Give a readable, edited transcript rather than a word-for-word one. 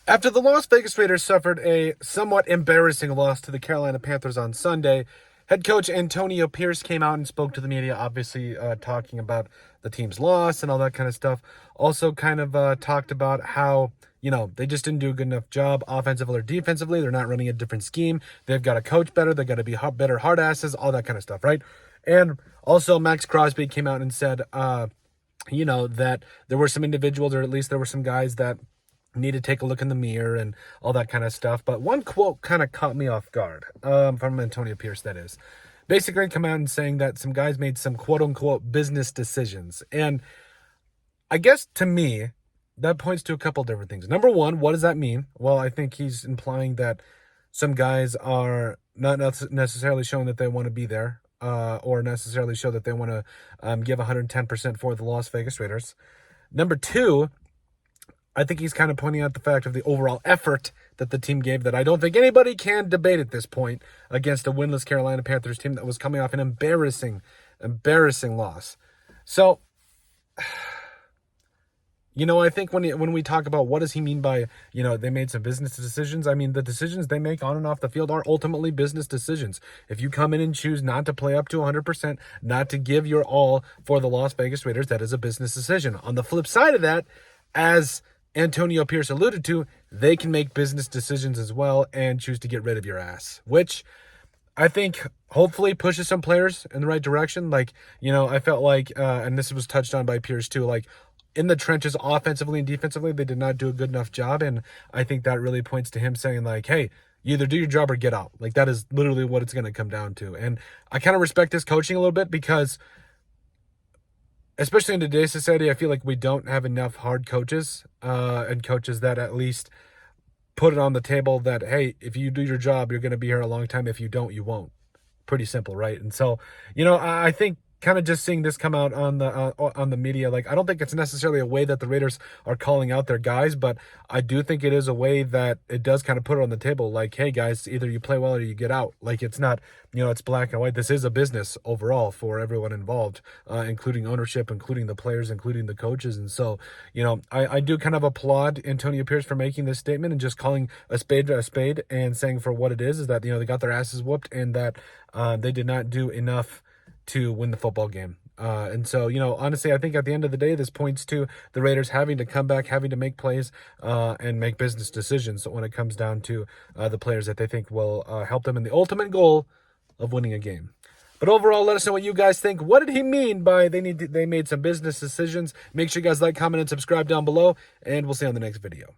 After the Las Vegas Raiders suffered a somewhat embarrassing loss to the Carolina Panthers on Sunday, head coach Antonio Pierce came out and spoke to the media, obviously talking about the team's loss and all that kind of stuff. Also kind of talked about how, they just didn't do a good enough job offensively or defensively. They're not running a different scheme. They've got to coach better. They've got to be better hard asses, all that kind of stuff, right? And also Max Crosby came out and said, that there were some individuals, or at least there were some guys that need to take a look in the mirror and all that kind of stuff. But one quote kind of caught me off guard, from Antonio Pierce, that is. Basically come out and saying that some guys made some quote-unquote business decisions. And I guess to me, that points to a couple different things. Number one, what does that mean? Well, I think he's implying that some guys are not necessarily showing that they want to be there, or necessarily show that they want to give 110% for the Las Vegas Raiders. Number two, I think he's kind of pointing out the fact of the overall effort that the team gave that I don't think anybody can debate at this point against a winless Carolina Panthers team that was coming off an embarrassing loss. So, I think when we talk about what does he mean by, they made some business decisions, I mean, the decisions they make on and off the field are ultimately business decisions. If you come in and choose not to play up to 100%, not to give your all for the Las Vegas Raiders, that is a business decision. On the flip side of that, as Antonio Pierce alluded to, they can make business decisions as well and choose to get rid of your ass, which I think hopefully pushes some players in the right direction. I felt like, and this was touched on by Pierce too, in the trenches offensively and defensively, they did not do a good enough job. And I think that really points to him saying hey, you either do your job or get out. That is literally what it's going to come down to. And I kind of respect his coaching a little bit because, especially in today's society, I feel like we don't have enough hard coaches, and coaches that at least put it on the table that, hey, if you do your job, you're going to be here a long time. If you don't, you won't. Pretty simple, right? And so, I think kind of just seeing this come out on the media, I don't think it's necessarily a way that the Raiders are calling out their guys, but I do think it is a way that it does kind of put it on the table. Hey guys, either you play well or you get out. It's not, it's black and white. This is a business overall for everyone involved, including ownership, including the players, including the coaches. And so, I do kind of applaud Antonio Pierce for making this statement and just calling a spade and saying for what it is that, they got their asses whooped and that they did not do enough to win the football game. And so, honestly, I think at the end of the day, this points to the Raiders having to come back, having to make plays, and make business decisions when it comes down to the players that they think will help them in the ultimate goal of winning a game. But overall, let us know what you guys think. What did he mean by they made some business decisions? Make sure you guys like, comment, and subscribe down below, and we'll see you on the next video.